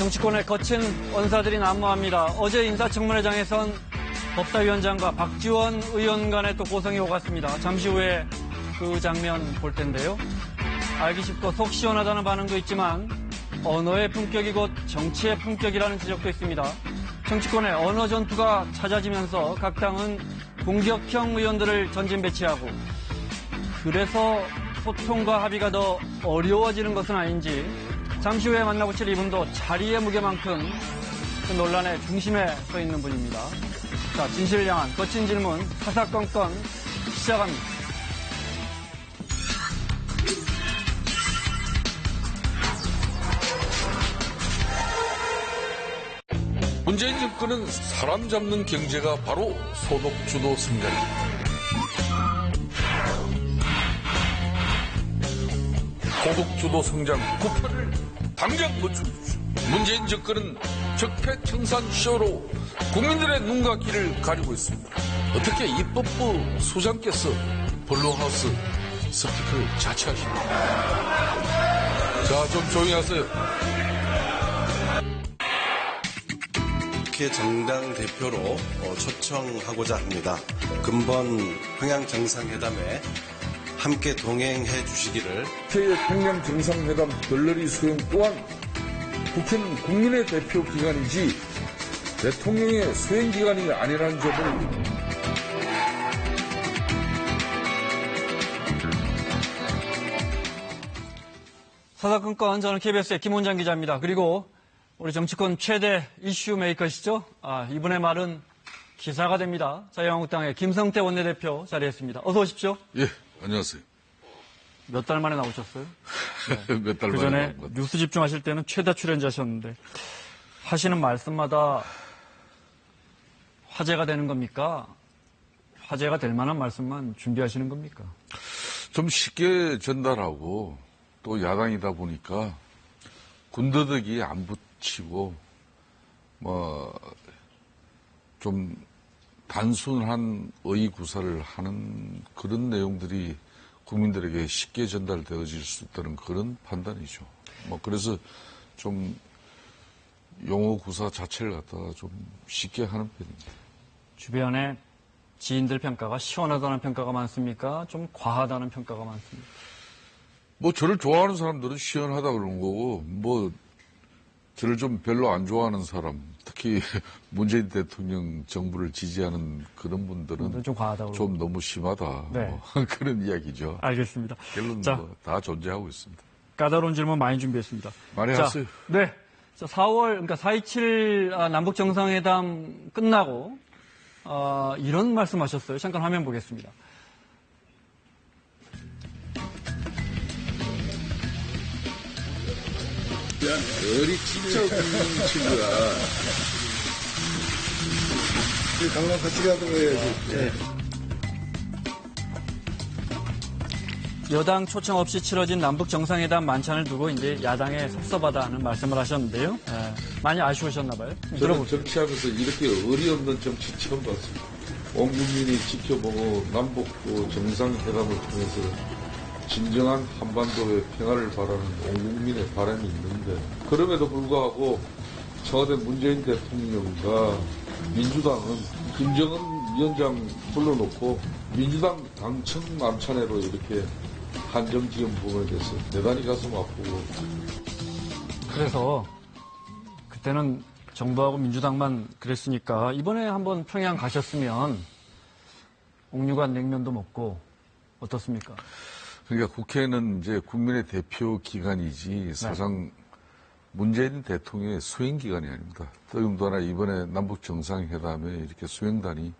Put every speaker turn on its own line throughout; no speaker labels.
정치권의 거친 언사들이 난무합니다. 어제 인사청문회장에선 법사위원장과 박지원 의원 간의 또 고성이 오갔습니다. 잠시 후에 그 장면 볼 텐데요. 알기 쉽고 속 시원하다는 반응도 있지만 언어의 품격이 곧 정치의 품격이라는 지적도 있습니다. 정치권의 언어 전투가 잦아지면서 각 당은 공격형 의원들을 전진 배치하고 그래서 소통과 합의가 더 어려워지는 것은 아닌지 잠시 후에 만나보실 이분도 자리의 무게만큼 그 논란의 중심에 서 있는 분입니다. 자, 진실을 향한 거친 질문 사사건건 시작합니다.
문재인 정권은 사람 잡는 경제가 바로 소득주도 성장입니다. 소득주도 성장 국회를 당장 멈춰주십시오. 문재인 정권은 적폐청산쇼로 국민들의 눈과 귀를 가리고 있습니다. 어떻게 입법부 소장께서 블루하우스 스피커를 자처하십니까? 자, 좀 조용히 하세요.
국회 정당 대표로 초청하고자 합니다. 근본 평양 정상회담에 함께 동행해 주시기를.
국회의 평양 정상회담 널널이 수행 또한 국회는 국민의 대표 기관이지 대통령의 수행 기관이 아니라는 점을
사사건건 저는 KBS의 김원장 기자입니다. 그리고 우리 정치권 최대 이슈 메이커시죠? 이분의 말은 기사가 됩니다. 자유한국당의 김성태 원내대표 자리했습니다. 어서 오십시오.
예, 안녕하세요.
몇 달 만에 나오셨어요?
네. 몇 달 만에
그전에
나온 것 같아요.
뉴스 집중하실 때는 최다 출연자셨는데 하시는 말씀마다 화제가 되는 겁니까? 화제가 될 만한 말씀만 준비하시는 겁니까?
좀 쉽게 전달하고 또 야당이다 보니까 군더더기 안 붙이고 좀 단순한 의구사를 하는 그런 내용들이 국민들에게 쉽게 전달되어질 수 있다는 그런 판단이죠. 그래서 좀 용어 구사 자체를 갖다가 좀 쉽게 하는 편입니다.
주변에 지인들 평가가 시원하다는 평가가 많습니까? 좀 과하다는 평가가 많습니까?
저를 좋아하는 사람들은 시원하다 그러는 거고, 저를 좀 별로 안 좋아하는 사람, 특히 문재인 대통령 정부를 지지하는 그런 분들은
좀 과하다고
좀 너무 심하다.
네.
그런 이야기죠.
알겠습니다.
결론은
자,
다 존재하고 있습니다.
까다로운 질문 많이 준비했습니다.
많이 하세요.
네. 자, 4월, 그러니까 4.27 남북 정상회담 끝나고, 이런 말씀 하셨어요. 잠깐 화면 보겠습니다.
열이 진짜 없는 친구야. 강남 같이 가던 거예요. 네.
여당 초청 없이 치러진 남북 정상회담 만찬을 두고 이제 야당에 섭섭하다는 말씀을 하셨는데요. 많이 아쉬우셨나 봐요.
저는 정치하면서 이렇게 의리 없는 정치 처음 봤습니다. 온 국민이 지켜보고 남북 정상회담을 통해서 진정한 한반도의 평화를 바라는 온 국민의 바람이 있는데, 그럼에도 불구하고 청와대 문재인 대통령과 민주당은 김정은 위원장 불러놓고 민주당 당청 만찬회로 이렇게 한정지은 부분에 대해서 대단히 가슴 아프고.
그래서 그때는 정부하고 민주당만 그랬으니까 이번에 한번 평양 가셨으면 옥류관 냉면도 먹고 어떻습니까?
그러니까 국회는 이제 국민의 대표 기관이지 사실상 문재인 대통령의 수행 기관이 아닙니다. 더군다나 이번에 남북 정상회담에 이렇게 수행단이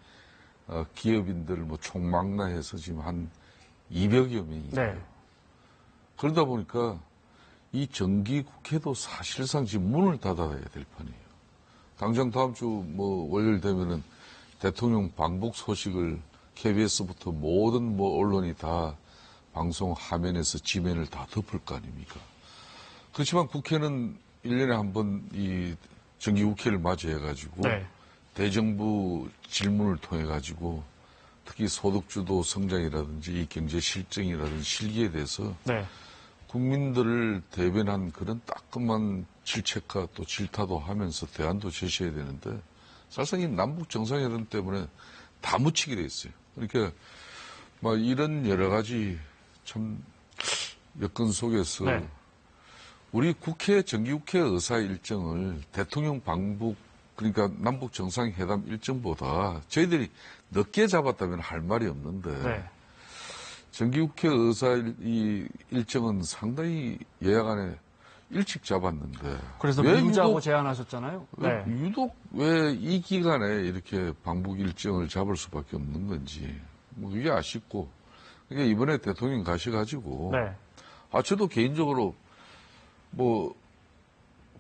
기업인들 총망라해서 지금 한 200여 명이에요.
네.
그러다 보니까 이 정기 국회도 사실상 지금 문을 닫아야 될 판이에요. 당장 다음 주 월요일 되면은 대통령 방북 소식을 KBS부터 모든 언론이 다 방송 화면에서 지면을 다 덮을 거 아닙니까? 그렇지만 국회는 1년에 한 번 이 정기국회를 맞이해가지고 대정부 질문을 통해가지고 특히 소득주도 성장이라든지 이 경제 실정이라든지 실기에 대해서 국민들을 대변한 그런 따끔한 질책과 또 질타도 하면서 대안도 제시해야 되는데 사실상 이 남북 정상회담 때문에 다 묻히게 돼 있어요. 그러니까 막 이런 여러 가지 참 여건 속에서
네.
우리 국회 정기국회 의사 일정을 대통령 방북 그러니까 남북 정상회담 일정보다 저희들이 늦게 잡았다면 할 말이 없는데
네.
정기국회 의사 일정은 상당히 예약안에 일찍 잡았는데
그래서
왜
미루자고 제안하셨잖아요. 네.
유독 왜 이 기간에 이렇게 방북 일정을 잡을 수밖에 없는 건지 뭐 그게 아쉽고 그러니까 이번에 대통령 가셔가지고
네.
저도 개인적으로 뭐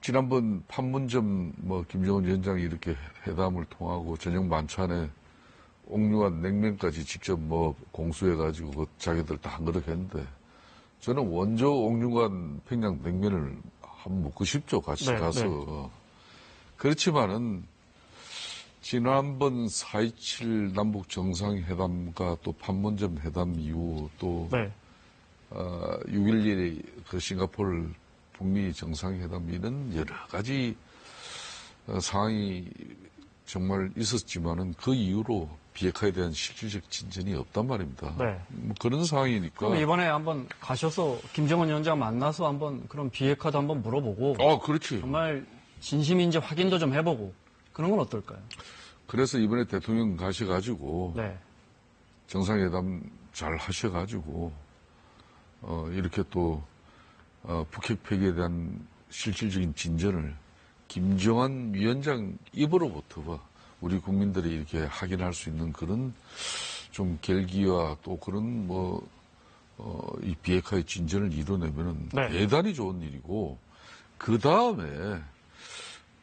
지난번 판문점 뭐 김정은 위원장이 이렇게 회담을 통하고 저녁 만찬에 옥류관 냉면까지 직접 뭐 공수해가지고 그 자기들 다 한 그릇 했는데 저는 원조 옥류관 평양 냉면을 한번 먹고 싶죠. 같이
네,
가서.
네.
그렇지만은 지난번 4.27 남북 정상회담과 또 판문점 회담 이후 또
네.
6.11 그 싱가포르 북미 정상회담 이런 여러 가지 상황이 정말 있었지만은 그 이후로 비핵화에 대한 실질적 진전이 없단 말입니다.
네.
뭐 그런 상황이니까.
그럼 이번에 한번 가셔서 김정은 위원장 만나서 한번 그런 비핵화도 한번 물어보고
그렇지.
정말 진심인지 확인도 좀 해보고 그런 건 어떨까요?
그래서 이번에 대통령 가셔가지고
네.
정상회담 잘 하셔가지고 이렇게 또 북핵 폐기에 대한 실질적인 진전을 김정한 위원장 입으로부터 우리 국민들이 이렇게 확인할 수 있는 그런 좀 결기와 또 그런 이 비핵화의 진전을 이뤄내면은
네.
대단히 좋은 일이고 그 다음에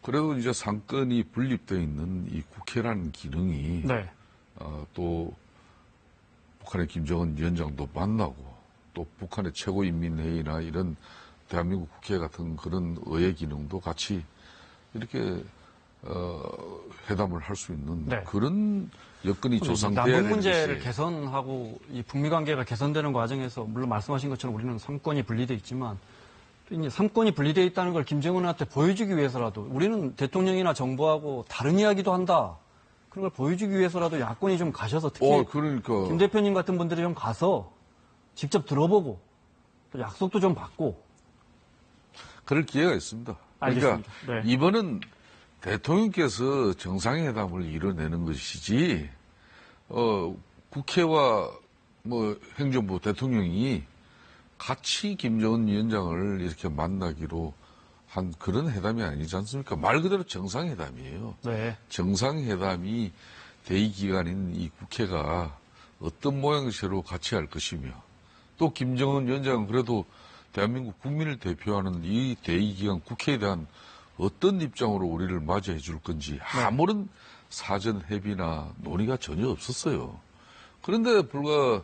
그래도 이제 상권이 분립되어 있는 이 국회라는 기능이
네.
또 북한의 김정은 위원장도 만나고 또 북한의 최고인민회의나 이런 대한민국 국회 같은 그런 의회 기능도 같이 이렇게 회담을 할 수 있는
네.
그런 여건이 조성돼야
남북
되는
문제를
것이
개선하고 이 북미 관계가 개선되는 과정에서 물론 말씀하신 것처럼 우리는 삼권이 분리돼 있지만 또 이제 삼권이 분리돼 있다는 걸 김정은한테 보여주기 위해서라도 우리는 대통령이나 정부하고 다른 이야기도 한다. 그런 걸 보여주기 위해서라도 야권이 좀 가셔서 특히
그러니까
김 대표님 같은 분들이 좀 가서 직접 들어보고 또 약속도 좀 받고
그럴 기회가 있습니다.
알겠습니다.
그러니까
네.
이번은 대통령께서 정상회담을 이뤄내는 것이지 국회와 행정부 대통령이 같이 김정은 위원장을 이렇게 만나기로 한 그런 회담이 아니지 않습니까? 말 그대로 정상회담이에요.
네.
정상회담이 대의기관인 이 국회가 어떤 모양새로 같이 할 것이며 또 김정은 위원장은 그래도 대한민국 국민을 대표하는 이 대의기관 국회에 대한 어떤 입장으로 우리를 맞이해 줄 건지 아무런 사전 협의나 논의가 전혀 없었어요. 그런데 불과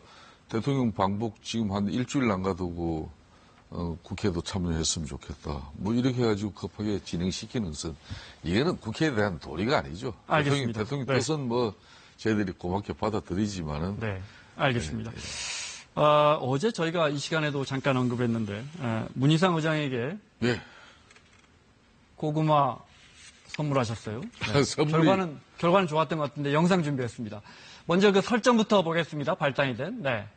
대통령 방북 지금 한 일주일 남겨두고 국회도 참여했으면 좋겠다. 뭐 이렇게 해가지고 급하게 진행시키는 것은 이거는 국회에 대한 도리가 아니죠.
알겠습니다.
대통령
네.
뜻은 저희들이 고맙게 받아들이지만은
네. 알겠습니다. 어제 저희가 이 시간에도 잠깐 언급했는데 문희상 의장에게
예.
고구마 선물하셨어요. 네.
선물이
결과는 좋았던 것 같은데 영상 준비했습니다. 먼저 그 설정부터 보겠습니다. 발단이 된. 네.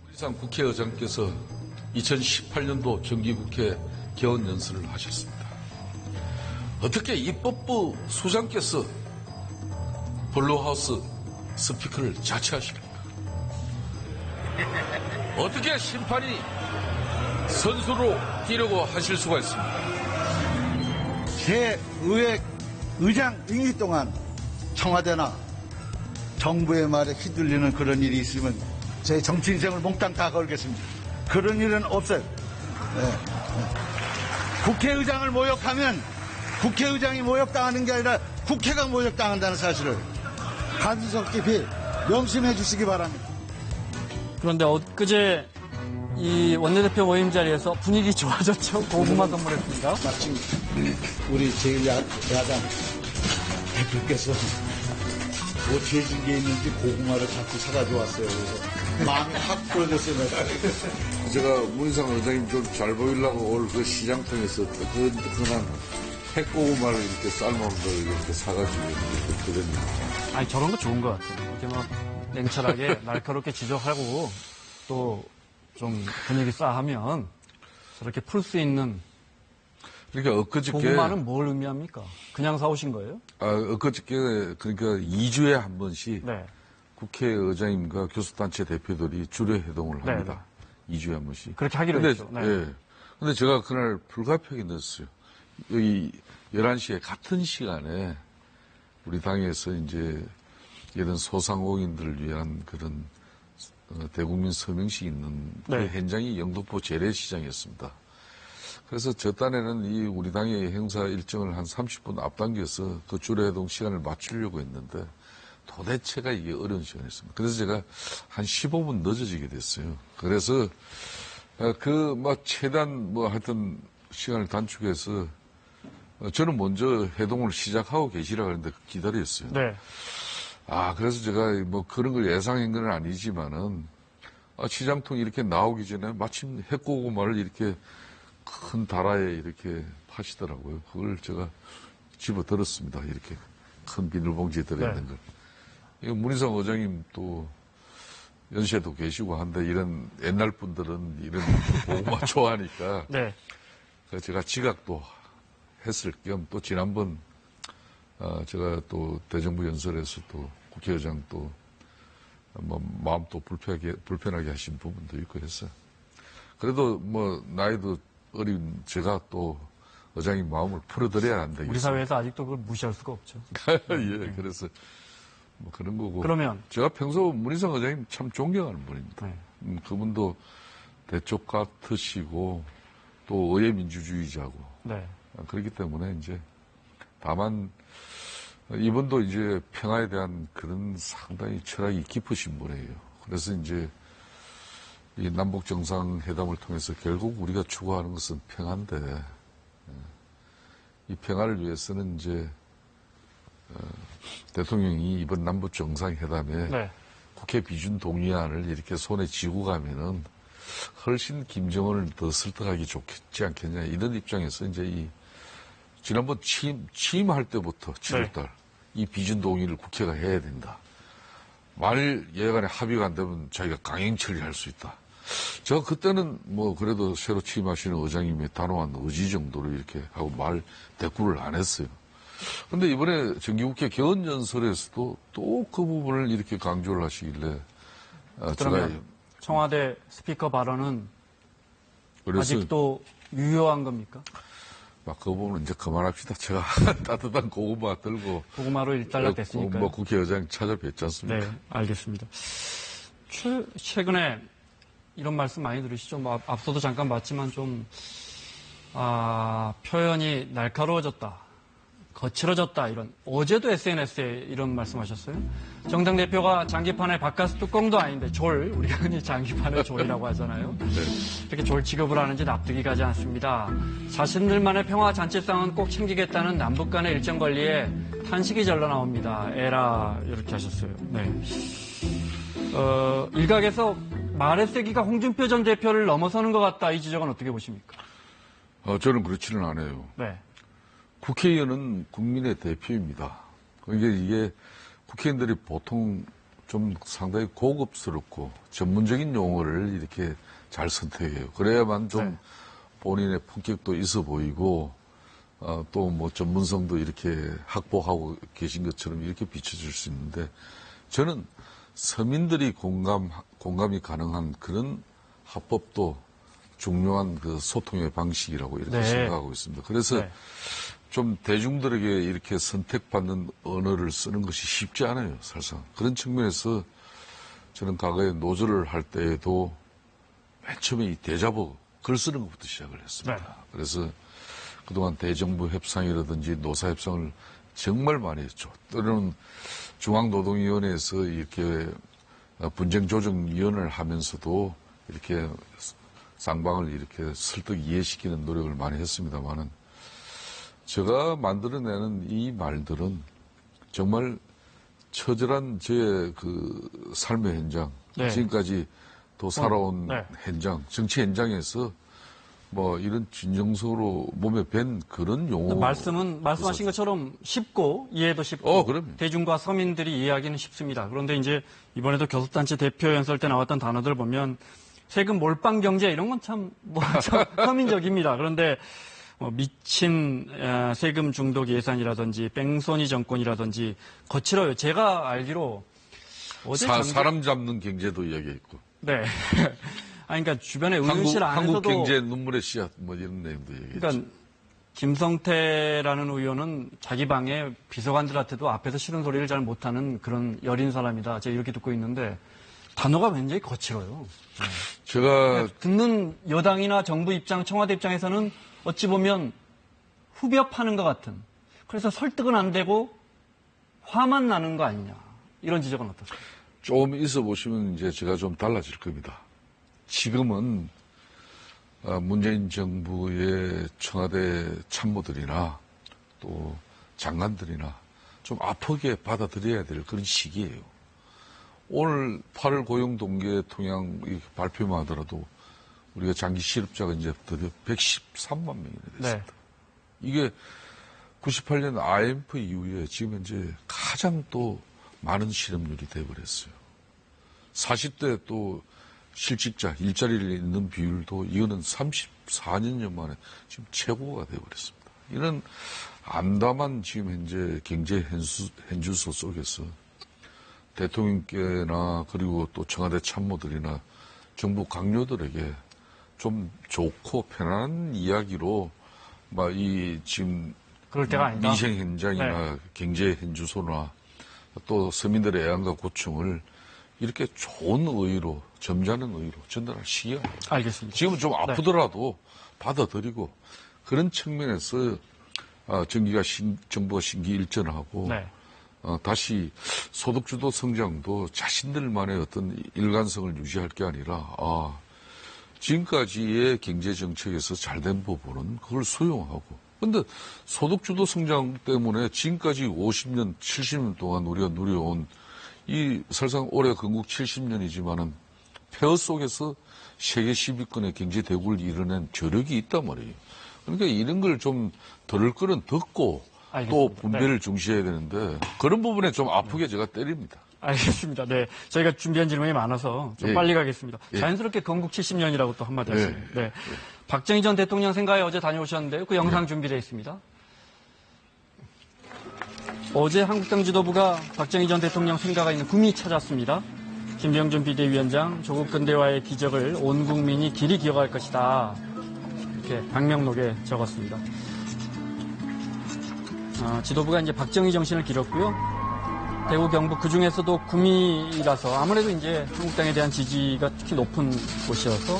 문희상 국회의장께서 2018년도 정기국회 개원 연설을 하셨습니다. 어떻게 입법부 수장께서 블루하우스 스피커를 자처하십니까? 어떻게 심판이 선수로 뛰려고 하실 수가 있습니까?
제 의장 임기 동안 청와대나 정부의 말에 휘둘리는 그런 일이 있으면 제 정치 인생을 몽땅 다 걸겠습니다. 그런 일은 없어요. 네. 국회의장을 모욕하면 국회의장이 모욕당하는 게 아니라 국회가 모욕당한다는 사실을 가슴속 깊이 명심해 주시기 바랍니다.
그런데 엊그제 이 원내대표 모임 자리에서 분위기 좋아졌죠. 고구마 선물했습니다.
마침 우리 제1야당 대표께서 뭐 죄진 게 있는지 고구마를 자꾸 사가지고 왔어요. 그래서 마음이 확 풀어졌어요.
제가 문희상 의장님 좀 잘 보이려고 올 그 시장 통해서 뜨끈뜨끈한 핵고구마를 이렇게 삶은 걸 이렇게 사가지고 이렇게 드렸는데.
아니, 저런 거 좋은 것 같아요. 이렇게 막 냉철하게 날카롭게 지적하고 또 좀 분위기 싸하면 저렇게 풀 수 있는
그러니까 엊그저께.
고구마는 뭘 의미합니까? 그냥 사오신 거예요?
엊그저께 그러니까 2주에 한 번씩
네.
국회의장님과 교수단체 대표들이 주례회동을
네,
합니다. 2주에 한 번씩.
그렇게 하기로
근데,
했죠. 네.
예. 근데 제가 그날 불가피하게 늦었어요. 여기 11시에 같은 시간에 우리 당에서 이제 이런 소상공인들을 위한 그런 대국민 서명식 있는 그
네.
현장이 영등포 재래시장이었습니다. 그래서 저 딴에는 이 우리 당의 행사 일정을 한 30분 앞당겨서 그 주례회동 시간을 맞추려고 했는데 도대체가 이게 어려운 시간이었습니다. 그래서 제가 한 15분 늦어지게 됐어요. 그래서 최대한 하여튼 시간을 단축해서 저는 먼저 회동을 시작하고 계시라고 했는데 기다렸어요.
네.
그래서 제가 그런 걸 예상한 건 아니지만은 시장통이 이렇게 나오기 전에 마침 핵고구마를 이렇게 큰 다라에 이렇게 파시더라고요. 그걸 제가 집어 들었습니다. 이렇게 큰 비닐봉지에 들어있는
네.
걸. 이거 문희상 의장님 또 연세도 계시고 한데 이런 옛날 분들은 이런 고구마 좋아하니까
네.
그래서 제가 지각도 했을 겸 또 지난번 제가 또 대정부 연설에서 또 국회의장 또 마음 또 불편하게 하신 부분도 있고 해서 그래도 나이도 어린 제가 또 의장님 마음을 풀어드려야 안 되겠어요.
우리 사회에서 아직도 그걸 무시할 수가 없죠.
예, 그래서 그런 거고.
그러면
제가 평소 문희상 의장님 참 존경하는 분입니다.
네.
그분도 대쪽 같으시고 또 의회 민주주의자고
네.
그렇기 때문에 이제 다만 이분도 이제 평화에 대한 그런 상당히 철학이 깊으신 분이에요. 그래서 이제 이 남북 정상회담을 통해서 결국 우리가 추구하는 것은 평화인데 이 평화를 위해서는 이제 대통령이 이번 남북 정상회담에
네.
국회 비준 동의안을 이렇게 손에 쥐고 가면은 훨씬 김정은을 더 설득하기 좋겠지 않겠냐 이런 입장에서 이제 이 지난번 취임할 때부터 7월달 이 비준 동의를 국회가 해야 된다. 만일 예간에 합의가 안 되면 자기가 강행 처리할 수 있다. 제가 그때는 그래도 새로 취임하시는 의장님의 단호한 의지 정도로 이렇게 하고 말 대꾸를 안 했어요. 근데 이번에 정기국회 개헌연설에서도 또 그 부분을 이렇게 강조를 하시길래
그러면 청와대 스피커 발언은
그래서
아직도 유효한 겁니까?
그 부분은 이제 그만합시다. 제가 따뜻한 고구마 들고
고구마로 일단락됐으니까요.
국회의장 찾아뵙지 않습니까?
네, 알겠습니다. 최근에 이런 말씀 많이 들으시죠? 앞서도 잠깐 봤지만 표현이 날카로워졌다. 거칠어졌다. 어제도 SNS에 이런 말씀하셨어요. 정당 대표가 장기판에 바카스 뚜껑도 아닌데 우리가 흔히 장기판에 졸이라고 하잖아요.
네.
이렇게 졸 취급을 하는지 납득이 가지 않습니다. 자신들만의 평화 잔치상은 꼭 챙기겠다는 남북 간의 일정 관리에 탄식이 절로 나옵니다. 에라 이렇게 하셨어요. 네. 일각에서 말의 세기가 홍준표 전 대표를 넘어서는 것 같다. 이 지적은 어떻게 보십니까?
저는 그렇지는 않아요.
네.
국회의원은 국민의 대표입니다. 이게 국회의원들이 보통 좀 상당히 고급스럽고 전문적인 용어를 이렇게 잘 선택해요. 그래야만 좀 본인의 품격도 있어 보이고 또 전문성도 이렇게 확보하고 계신 것처럼 이렇게 비춰질 수 있는데 저는 서민들이 공감이 가능한 그런 합법도 중요한 그 소통의 방식이라고 이렇게 생각하고 있습니다. 그래서 좀 대중들에게 이렇게 선택받는 언어를 쓰는 것이 쉽지 않아요, 사실상. 그런 측면에서 저는 과거에 노조를 할 때에도 맨 처음에 이 대자보 글 쓰는 것부터 시작을 했습니다. 그래서 그동안 대정부 협상이라든지 노사 협상을 정말 많이 했죠. 또는 중앙노동위원회에서 이렇게 분쟁조정위원회를 하면서도 이렇게 쌍방을 이렇게 설득 이해시키는 노력을 많이 했습니다만은 제가 만들어내는 이 말들은 정말 처절한 제 그 삶의 현장, 지금까지 더 살아온
네.
현장, 정치 현장에서 뭐 이런 진정서로 몸에 밴 그런 용어.
말씀하신 것처럼 쉽고 이해도 쉽고
그럼요.
대중과 서민들이 이해하기는 쉽습니다. 그런데 이제 이번에도 교섭단체 대표 연설 때 나왔던 단어들 보면 세금 몰빵 경제 이런 건 참 서민적입니다. 그런데 미친 세금 중독 예산이라든지 뺑소니 정권이라든지 거칠어요. 제가 알기로 어제
사람 잡는 경제도 이야기했고.
네. 그러니까 주변에 의원실 안에서도
한국 경제 눈물의 씨앗 뭐 이런 내용도 얘기했죠.
그러니까 김성태라는 의원은 자기 방에 비서관들한테도 앞에서 싫은 소리를 잘 못하는 그런 여린 사람이다. 제가 이렇게 듣고 있는데 단어가 굉장히 거칠어요.
제가
듣는 여당이나 정부 입장, 청와대 입장에서는 어찌 보면 후벼 파는 것 같은. 그래서 설득은 안 되고 화만 나는 거 아니냐. 이런 지적은 어떠세요?
좀 있어 보시면 이제 제가 좀 달라질 겁니다. 지금은 문재인 정부의 청와대 참모들이나 또 장관들이나 좀 아프게 받아들여야 될 그런 시기예요. 오늘 8월 고용동계 통양 발표만 하더라도 우리가 장기 실업자가 이제 드디어 113만 명이나 됐습니다.
네.
이게 98년 IMF 이후에 지금 현재 가장 또 많은 실업률이 돼버렸어요. 40대 또 실직자, 일자리를 잃는 비율도 이거는 34년 만에 지금 최고가 돼버렸습니다. 이런 암담한 지금 현재 경제 현주소 속에서 대통령께나 그리고 또 청와대 참모들이나 정부 강요들에게 좀 좋고 편안한 이야기로 막 이 지금
그럴 때가 아니다.
민생 현장이나 경제 현주소나 또 서민들의 애환과 고충을 이렇게 좋은 의의로, 점잖은 의의로 전달할 시기가 아닙니다.
알겠습니다.
지금은 좀 아프더라도 받아들이고 그런 측면에서 정부가 신기일전하고
네.
다시 소득주도 성장도 자신들만의 어떤 일관성을 유지할 게 아니라 지금까지의 경제 정책에서 잘된 부분은 그걸 수용하고 근데 소득주도 성장 때문에 지금까지 50년, 70년 동안 우리가 누려온 이 사실상 올해 건국 70년이지만은 폐허 속에서 세계 10위권의 경제 대국을 이뤄낸 저력이 있단 말이에요. 그러니까 이런 걸 좀 들을 거는 듣고
알겠습니다.
또 분배를 중시해야 되는데 그런 부분에 좀 아프게 제가 때립니다.
알겠습니다. 네. 저희가 준비한 질문이 많아서 좀
예.
빨리 가겠습니다.
예.
자연스럽게 건국 70년이라고 또 한마디
예.
하시네요. 네. 박정희 전 대통령 생가에 어제 다녀오셨는데요. 그 영상 준비되어 있습니다. 어제 한국당 지도부가 박정희 전 대통령 생가가 있는 구미 찾았습니다. 김병준 비대위원장 조국 근대화의 기적을 온 국민이 길이 기억할 것이다. 이렇게 방명록에 적었습니다. 지도부가 이제 박정희 정신을 기렸고요. 대구, 경북 그 중에서도 구미라서 아무래도 이제 한국당에 대한 지지가 특히 높은 곳이어서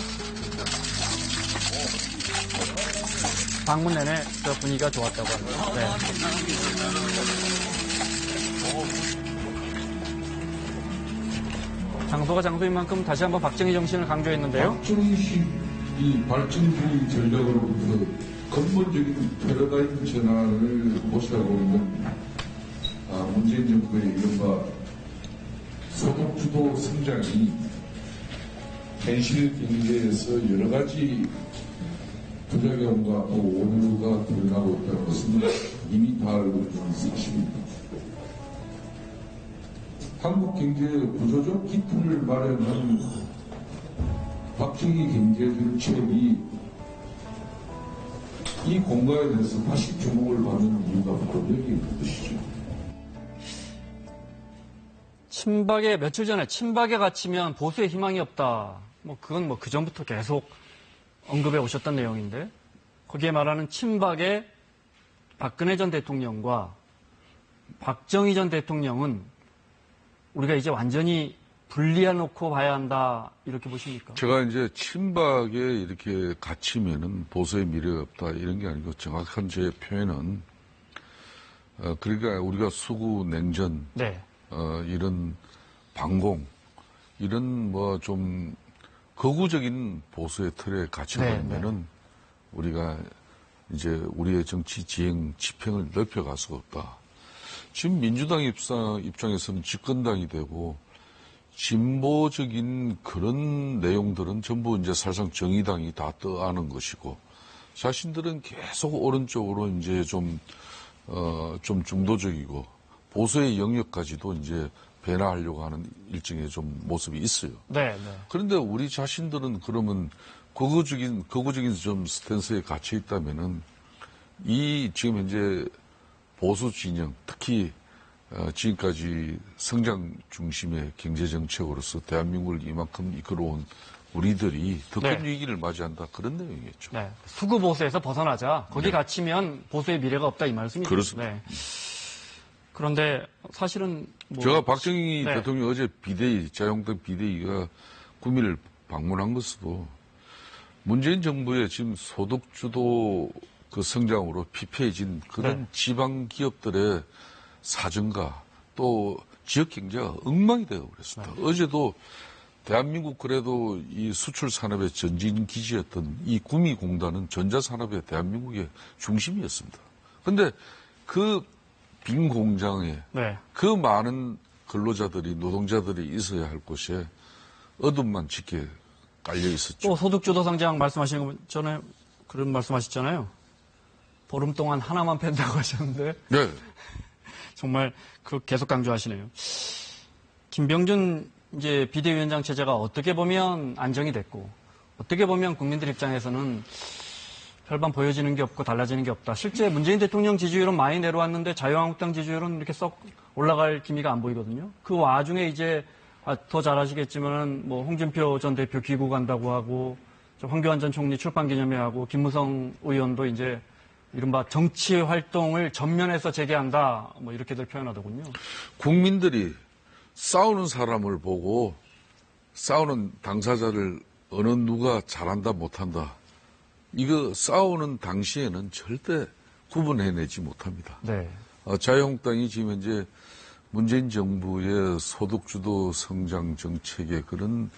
방문 내내 저 분위기가 좋았다고 합니다. 네. 장소가 장소인 만큼 다시 한번 박정희 정신을 강조했는데요.
박정희식 이 발전주의 전략으로부터 근본적인 패러다임 전환을 모시라고 있는 문재인 정부의 이른바 소득주도 성장이 현실 경제에서 여러 가지 부작용과 또 오류가 드러나고 있다는 것은 이미 다 알고 있는 사실입니다. 한국 경제의 구조적 기틀을 마련한 박정희 경제 정책이 이 공간에 대해서 다시 주목을 받는 이유가 바로 여기 있는 것이죠.
친박에 며칠 전에 친박에 갇히면 보수의 희망이 없다. 그건 그 전부터 계속 언급해 오셨던 내용인데 거기에 말하는 친박의 박근혜 전 대통령과 박정희 전 대통령은 우리가 이제 완전히 분리해 놓고 봐야 한다 이렇게 보십니까?
제가 이제 친박에 이렇게 갇히면은 보수의 미래가 없다 이런 게 아니고 정확한 제 표현은 그러니까 우리가 수구 냉전
네.
이런 반공 이런 뭐 좀 거구적인 보수의 틀에 갇혀버리면은 우리가 이제 우리의 정치 지행 지평을 넓혀갈 수가 없다. 지금 민주당 입장에서는 집권당이 되고 진보적인 그런 내용들은 전부 이제 사실상 정의당이 다 떠안은 것이고, 자신들은 계속 오른쪽으로 이제 좀 중도적이고, 보수의 영역까지도 이제 배나하려고 하는 일종의 좀 모습이 있어요.
네, 네.
그런데 우리 자신들은 그러면 극우적인 좀 스탠스에 갇혀 있다면은 이 지금 현재 보수 진영, 특히 지금까지 성장 중심의 경제 정책으로서 대한민국을 이만큼 이끌어온 우리들이 더 큰
네.
위기를 맞이한다, 그런 내용이겠죠.
네. 수구 보수에서 벗어나자. 거기
네.
갇히면 보수의 미래가 없다 이 말씀이죠.
그렇습니다.
네. 그런데 사실은 뭐
제가 박정희
네.
대통령 어제 자유한국당 비대위가 구미를 방문한 것도 문재인 정부의 지금 소득주도 그 성장으로 피폐해진 그런
네.
지방 기업들의 사정과 또 지역 경제가 엉망이 되어 버렸습니다.
네.
어제도 대한민국 그래도 이 수출 산업의 전진 기지였던 이 구미공단은 전자산업의 대한민국의 중심이었습니다. 그런데 그 빈 공장에
네.
그 많은 근로자들이, 노동자들이 있어야 할 곳에 어둠만 짙게 깔려 있었죠.
또 소득주도 성장 말씀하시는 거 전에 그런 말씀하셨잖아요. 보름 동안 하나만 팬다고 하셨는데
네.
정말 그 계속 강조하시네요. 김병준 이제 비대위원장 체제가 어떻게 보면 안정이 됐고 어떻게 보면 국민들 입장에서는 별반 보여지는 게 없고 달라지는 게 없다. 실제 문재인 대통령 지지율은 많이 내려왔는데 자유한국당 지지율은 이렇게 썩 올라갈 기미가 안 보이거든요. 그 와중에 이제 더 잘 아시겠지만 뭐 홍준표 전 대표 귀국 간다고 하고 황교안 전 총리 출판 기념회 하고 김무성 의원도 이제 이른바 정치 활동을 전면에서 재개한다 뭐 이렇게들 표현하더군요.
국민들이 싸우는 사람을 보고 싸우는 당사자를 어느 누가 잘한다 못한다. 이거 싸우는 당시에는 절대 구분해내지 못합니다.
네.
자유한국당이 지금 현재 문재인 정부의 소득주도 성장 정책의 그런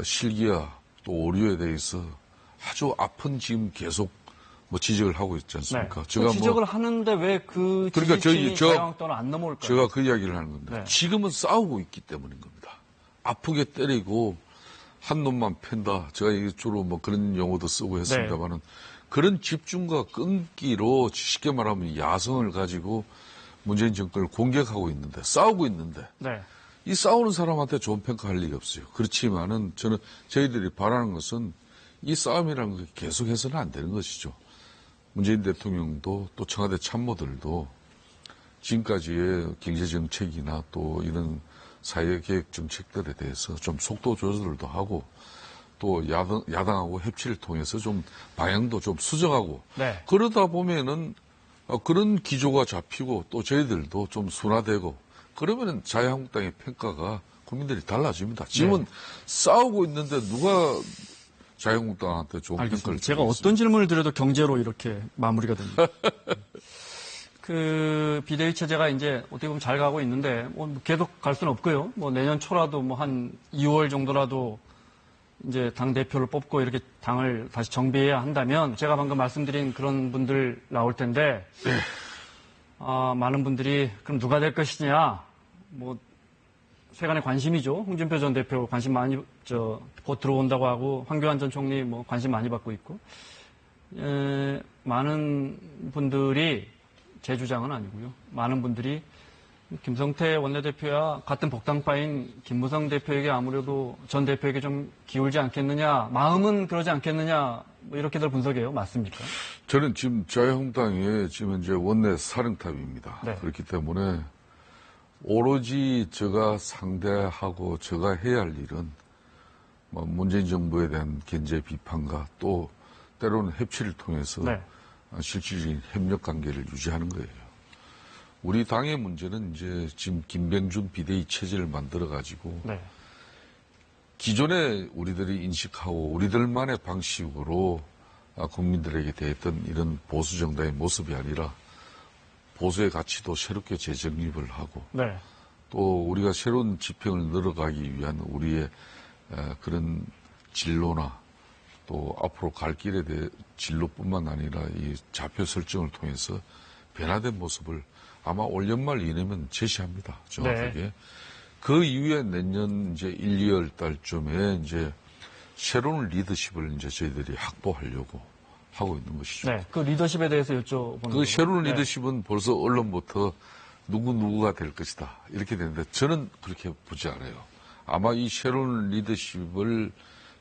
실기와 또 오류에 대해서 아주 아픈 지금 계속 뭐 지적을 하고 있지 않습니까?
네.
제가
지적을 하는데 왜 그
그러니까
지지층이 자유한국당을 안 넘어올까요?
제가 그 이야기를 하는 건데
네.
지금은 싸우고 있기 때문인 겁니다. 아프게 때리고 한 놈만 팬다. 제가 이게 주로 뭐 그런 용어도 쓰고 했습니다만은 그런 집중과 끈기로 쉽게 말하면 야성을 가지고 문재인 정권을 공격하고 있는데 싸우고 있는데
네.
이 싸우는 사람한테 좋은 평가할 일이 없어요. 그렇지만은 저희들이 바라는 것은 이 싸움이라는 게 계속해서는 안 되는 것이죠. 문재인 대통령도 또 청와대 참모들도 지금까지의 경제정책이나 또 이런 사회계획 정책들에 대해서 좀 속도 조절도 하고 또 야당하고 협치를 통해서 좀 방향도 좀 수정하고
네.
그러다 보면은 그런 기조가 잡히고 또 저희들도 좀 순화되고 그러면은 자유한국당의 평가가 국민들이 달라집니다. 지금은 싸우고 있는데 누가 자유한국당한테 좋은 평가를
알겠습니다. 제가
주고
어떤 질문을 드려도 경제로 이렇게 마무리가 됩니다. 그 비대위 체제가 이제 어떻게 보면 잘 가고 있는데 뭐 계속 갈 수는 없고요. 뭐 내년 초라도 뭐 한 2월 정도라도 이제 당 대표를 뽑고 이렇게 당을 다시 정비해야 한다면 제가 방금 말씀드린 그런 분들 나올 텐데 많은 분들이 그럼 누가 될 것이냐 뭐 세간의 관심이죠. 홍준표 전 대표 관심 많이 곧 들어온다고 하고 황교안 전 총리 뭐 관심 많이 받고 있고 많은 분들이 제 주장은 아니고요. 많은 분들이 김성태 원내대표와 같은 복당파인 김무성 대표에게 아무래도 전 대표에게 좀 기울지 않겠느냐, 마음은 그러지 않겠느냐, 뭐 이렇게들 분석해요. 맞습니까?
저는 지금 자유한국당의 지금 현재 원내 사령탑입니다.
네.
그렇기 때문에 오로지 제가 상대하고 제가 해야 할 일은 뭐 문재인 정부에 대한 견제 비판과 또 때로는 협치를 통해서
네.
실질적인 협력 관계를 유지하는 거예요. 우리 당의 문제는 이제 지금 김병준 비대위 체제를 만들어 가지고
네.
기존에 우리들이 인식하고 우리들만의 방식으로 국민들에게 대했던 이런 보수 정당의 모습이 아니라 보수의 가치도 새롭게 재정립을 하고
네.
또 우리가 새로운 지평을 늘어가기 위한 우리의 그런 진로나 또 앞으로 갈 길에 대해 진로뿐만 아니라 이 좌표 설정을 통해서 변화된 모습을 아마 올 연말 이내면 제시합니다. 정확하게.
네.
그 이후에 내년 이제 1, 2월 달쯤에 이제 새로운 리더십을 이제 저희들이 확보하려고 하고 있는 것이죠.
네, 그 리더십에 대해서 여쭤보는
그
거고.
새로운
네.
리더십은 벌써 언론부터 누구가 될 것이다. 이렇게 되는데 저는 그렇게 보지 않아요. 아마 이 새로운 리더십을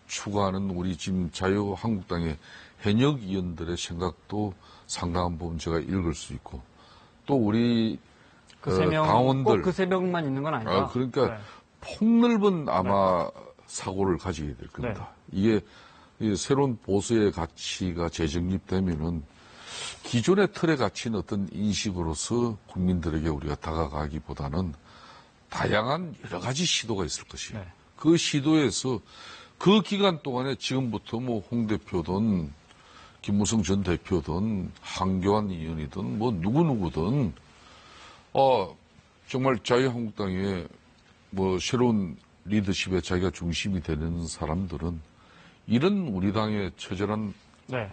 추구하는 우리 지금 자유한국당의 현역 의원들의 생각도 상당한 부분 제가 읽을 수 있고 또 우리
그 세 명,
당원들
꼭 그 세 명만 있는 건 아니다.
그러니까
네.
폭넓은 아마 사고를 가지게 될 겁니다. 이게 새로운 보수의 가치가 재정립되면은 기존의 틀에 갇힌 어떤 인식으로서 국민들에게 우리가 다가가기보다는 다양한 여러 가지 시도가 있을 것이에요.
네.
그 시도에서 그 기간 동안에 지금부터 뭐 홍 대표든 김무성 전 대표든 한교안 의원이든 뭐 누구든 정말 자유한국당의 뭐 새로운 리더십에 자기가 중심이 되는 사람들은 이런 우리 당의 처절한
네.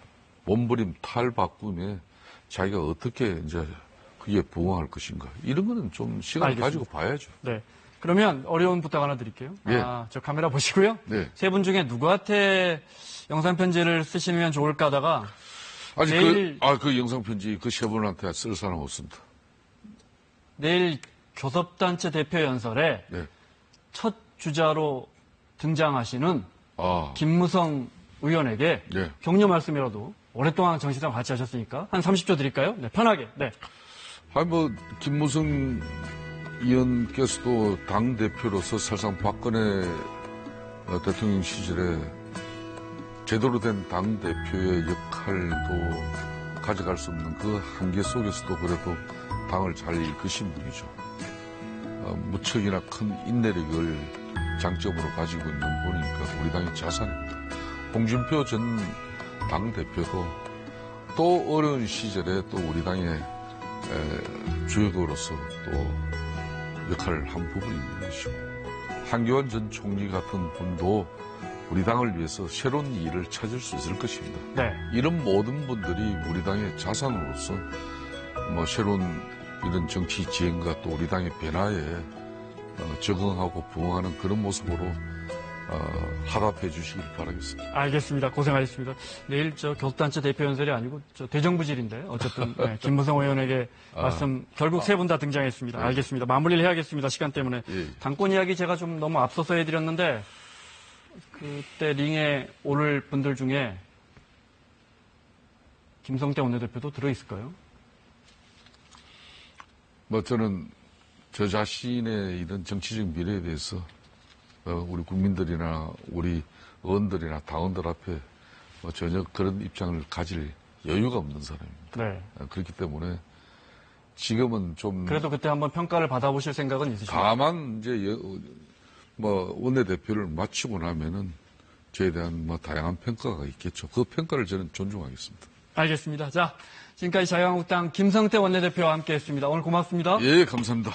몸부림 탈바꿈에 자기가 어떻게 이제 그게 부응할 것인가 이런 거는 좀 시간을
알겠습니다.
가지고 봐야죠.
네. 그러면 어려운 부탁 하나 드릴게요.
예.
저 카메라 보시고요.
네.
세 분 중에 누구한테 영상 편지를 쓰시면 좋을까 하다가
아직
내일-
그 영상 편지 그 세 분한테 쓸 사람 없습니다.
내일 교섭단체 대표 연설에
네.
첫 주자로 등장하시는
아,
김무성 의원에게
네.
격려 말씀이라도 오랫동안 정치당 같이 하셨으니까 한 30초 드릴까요? 네, 편하게. 네.
뭐 김무성 의원께서도 당 대표로서 사실상 박근혜 대통령 시절에 제대로 된 당 대표의 역할도 가져갈 수 없는 그 한계 속에서도 그래도 당을 잘 이끄신 분이죠. 무척이나 큰 인내력을 장점으로 가지고 있는 분이니까 우리 당의 자산입니다. 홍준표 전 당대표도 또 어려운 시절에 또 우리 당의 주역으로서 또 역할을 한 부분이 있는 것이고 한교안 전 총리 같은 분도 우리 당을 위해서 새로운 일을 찾을 수 있을 것입니다.
네.
이런 모든 분들이 우리 당의 자산으로서 뭐 새로운 이런 정치 지행과 또 우리 당의 변화에 적응하고 부응하는 그런 모습으로 화답해 주시길 바라겠습니다.
알겠습니다. 고생하셨습니다. 내일 저 교섭단체 대표 연설이 아니고 저 대정부질인데 어쨌든 네, 김무성 의원에게 말씀 결국 세 분 다 등장했습니다. 알겠습니다. 마무리를 해야겠습니다. 시간 때문에.
예.
당권 이야기 제가 좀 너무 앞서서 해드렸는데 그때 링에 오를 분들 중에 김성태 원내대표도 들어있을까요?
뭐 저는 저 자신의 이런 정치적 미래에 대해서 우리 국민들이나 우리 의원들이나 당원들 앞에 뭐 전혀 그런 입장을 가질 여유가 없는 사람입니다.
네.
그렇기 때문에 지금은 좀
그래도 그때 한번 평가를 받아보실 생각은 있으십니까?
다만 이제 뭐 원내대표를 마치고 나면은 저에 대한 뭐 다양한 평가가 있겠죠. 그 평가를 저는 존중하겠습니다.
알겠습니다. 자, 지금까지 자유한국당 김성태 원내대표와 함께했습니다. 오늘 고맙습니다.
예, 감사합니다.